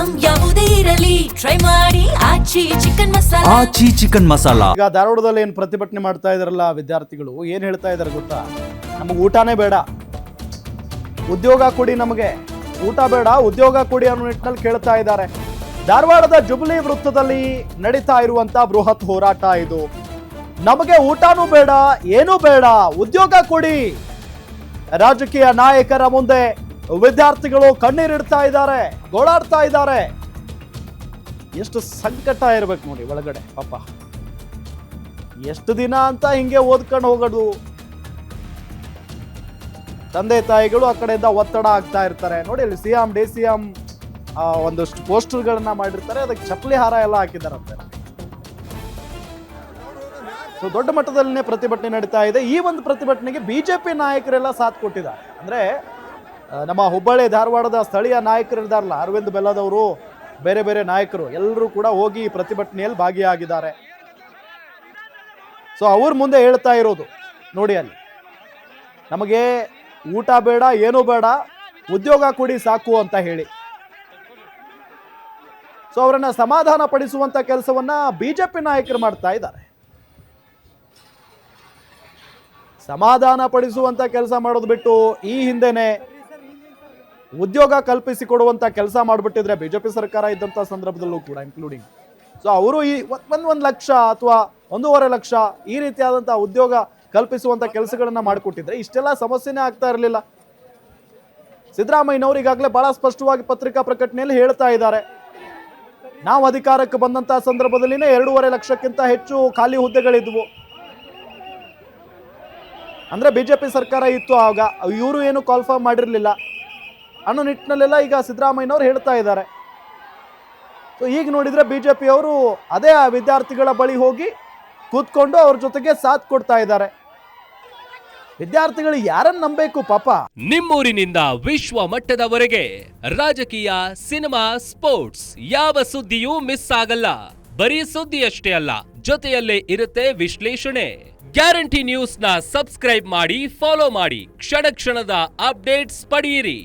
Item ಯಾವುದೇ ಇರಲಿ try ಮಾಡಿ ಆಚಿ ಚಿಕನ್ ಮಸಾಲಾ. ಆಚಿ ಚಿಕನ್ ಮಸಾಲಾ. ಈಗ ಧಾರವಾಡದಲ್ಲಿ ಏನು ಪ್ರತಿಭಟನೆ ಮಾಡ್ತಾ ಇದಾರಲ್ಲ ವಿದ್ಯಾರ್ಥಿಗಳು, ಏನು ಹೇಳ್ತಾ ಇದಾರೆ ಗೊತ್ತಾ? ನಮಗೆ ಊಟನೇ ಬೇಡ, ಉದ್ಯೋಗ ಕೊಡಿ, ನಮಗೆ ಊಟ ಬೇಡ ಉದ್ಯೋಗ ಕೊಡಿ ಅನ್ನೋ ನಿಟ್ಟಿನಲ್ಲಿ ಕೇಳ್ತಾ ಇದ್ದಾರೆ. ಧಾರವಾಡದ ಜುಬಿಲಿ ವೃತ್ತದಲ್ಲಿ ನಡೀತಾ ಇರುವಂತ ಬೃಹತ್ ಹೋರಾಟ ಇದು. ನಮಗೆ ಊಟನೂ ಬೇಡ, ಏನೂ ಬೇಡ, ಉದ್ಯೋಗ ಕೊಡಿ. ರಾಜಕೀಯ ನಾಯಕರ ಮುಂದೆ ವಿದ್ಯಾರ್ಥಿಗಳು ಕಣ್ಣೀರಿಡ್ತಾ ಇದ್ದಾರೆ, ಗೋಳಾಡ್ತಾ ಇದ್ದಾರೆ. ಎಷ್ಟು ಸಂಕಟ ಇರ್ಬೇಕು ನೋಡಿ ಒಳಗಡೆ ಪಾಪ. ಎಷ್ಟು ದಿನ ಅಂತ ಹಿಂಗೆ ಓದ್ಕೊಂಡು ಹೋಗೋದು. ತಂದೆ ತಾಯಿಗಳು ಆ ಕಡೆಯಿಂದ ಒತ್ತಡ ಆಗ್ತಾ ಇರ್ತಾರೆ ನೋಡಿ. ಅಲ್ಲಿ ಸಿಎಂ DCM ಒಂದಷ್ಟು ಪೋಸ್ಟರ್ಗಳನ್ನ ಮಾಡಿರ್ತಾರೆ, ಅದಕ್ಕೆ ಚಪ್ಪಲಿ ಹಾರ ಎಲ್ಲ ಹಾಕಿದಾರಂತೆ. ಸೊ ದೊಡ್ಡ ಮಟ್ಟದಲ್ಲೇ ಪ್ರತಿಭಟನೆ ನಡೀತಾ ಇದೆ. ಈ ಒಂದು ಪ್ರತಿಭಟನೆಗೆ ಬಿಜೆಪಿ ನಾಯಕರೆಲ್ಲ ಸಾಥ್ ಕೊಟ್ಟಿದ್ದಾರೆ. ಅಂದ್ರೆ ನಮ್ಮ ಹುಬ್ಬಳ್ಳಿ ಧಾರವಾಡದ ಸ್ಥಳೀಯ ನಾಯಕರು ಇದ್ದಾರಲ್ಲ, ಅರವಿಂದ್ ಬೆಲ್ಲದವರು, ಬೇರೆ ಬೇರೆ ನಾಯಕರು ಎಲ್ಲರೂ ಕೂಡ ಹೋಗಿ ಈ ಪ್ರತಿಭಟನೆಯಲ್ಲಿ ಭಾಗಿಯಾಗಿದ್ದಾರೆ. ಸೊ ಅವ್ರ ಮುಂದೆ ಹೇಳ್ತಾ ಇರೋದು ನೋಡಿ, ಅಲ್ಲಿ ನಮಗೆ ಊಟ ಬೇಡ, ಏನೂ ಬೇಡ, ಉದ್ಯೋಗ ಕೊಡಿ ಸಾಕು ಅಂತ ಹೇಳಿ. ಸೊ ಅವರನ್ನ ಸಮಾಧಾನ ಪಡಿಸುವಂತ ಕೆಲಸವನ್ನ ಬಿಜೆಪಿ ನಾಯಕರು ಮಾಡ್ತಾ ಇದ್ದಾರೆ. ಸಮಾಧಾನ ಪಡಿಸುವಂತ ಕೆಲಸ ಮಾಡೋದು ಬಿಟ್ಟು ಈ ಹಿಂದೆನೆ ಉದ್ಯೋಗ ಕಲ್ಪಿಸಿಕೊಡುವಂತ ಕೆಲಸ ಮಾಡಿಬಿಟ್ಟಿದ್ರೆ ಬಿಜೆಪಿ ಸರ್ಕಾರ ಇದ್ದಂಥ ಸಂದರ್ಭದಲ್ಲೂ ಕೂಡ ಇನ್ಕ್ಲೂಡಿಂಗ್. ಸೊ ಅವರು ಈ 1 ಲಕ್ಷ ಅಥವಾ 1.5 ಲಕ್ಷ ಈ ರೀತಿಯಾದಂಥ ಉದ್ಯೋಗ ಕಲ್ಪಿಸುವಂತ ಕೆಲಸಗಳನ್ನ ಮಾಡಿಕೊಟ್ಟಿದ್ರೆ ಇಷ್ಟೆಲ್ಲ ಸಮಸ್ಯೆನೇ ಆಗ್ತಾ ಇರಲಿಲ್ಲ. ಸಿದ್ದರಾಮಯ್ಯನವರು ಈಗಾಗಲೇ ಬಹಳ ಸ್ಪಷ್ಟವಾಗಿ ಪತ್ರಿಕಾ ಪ್ರಕಟಣೆಯಲ್ಲಿ ಹೇಳ್ತಾ ಇದ್ದಾರೆ, ನಾವು ಅಧಿಕಾರಕ್ಕೆ ಬಂದಂತ ಸಂದರ್ಭದಲ್ಲಿನೇ 2.5 ಲಕ್ಷಕ್ಕಿಂತ ಹೆಚ್ಚು ಖಾಲಿ ಹುದ್ದೆಗಳಿದ್ವು. ಅಂದ್ರೆ ಬಿಜೆಪಿ ಸರ್ಕಾರ ಇತ್ತು ಆಗ, ಇವರು ಏನು ಕಾಲ್ಫಾರ್ಮ್ ಮಾಡಿರಲಿಲ್ಲ ಅನ್ನೋ ನಿಟ್ಟಿನಲ್ಲೆಲ್ಲ ಈಗ ಸಿದ್ದರಾಮಯ್ಯನವರು ಹೇಳ್ತಾ ಇದ್ದಾರೆ. ಸೊ ಈಗ ನೋಡಿದ್ರೆ ಬಿಜೆಪಿ ಅವರು ಅದೇ ಆ ವಿದ್ಯಾರ್ಥಿಗಳ ಬಳಿ ಹೋಗಿ ಕೂತ್ಕೊಂಡು ಅವ್ರ ಜೊತೆಗೆ ಸಾಥ್ ಕೊಡ್ತಾ ಇದ್ದಾರೆ. ವಿದ್ಯಾರ್ಥಿಗಳು ಯಾರನ್ನ ನಂಬೇಕು ಪಾಪ. ನಿಮ್ಮೂರಿನಿಂದ ವಿಶ್ವ ಮಟ್ಟದವರೆಗೆ ರಾಜಕೀಯ, ಸಿನಿಮಾ, ಸ್ಪೋರ್ಟ್ಸ್ ಯಾವ ಸುದ್ದಿಯೂ ಮಿಸ್ ಆಗಲ್ಲ. ಬರೀ ಸುದ್ದಿಯಷ್ಟೇ ಅಲ್ಲ, ಜೊತೆಯಲ್ಲೇ ಇರುತ್ತೆ ವಿಶ್ಲೇಷಣೆ. ಗ್ಯಾರಂಟಿ ನ್ಯೂಸ್ ನ ಸಬ್ಸ್ಕ್ರೈಬ್ ಮಾಡಿ, ಫಾಲೋ ಮಾಡಿ, ಕ್ಷಣ ಕ್ಷಣದ ಅಪ್ಡೇಟ್ಸ್ ಪಡೆಯಿರಿ.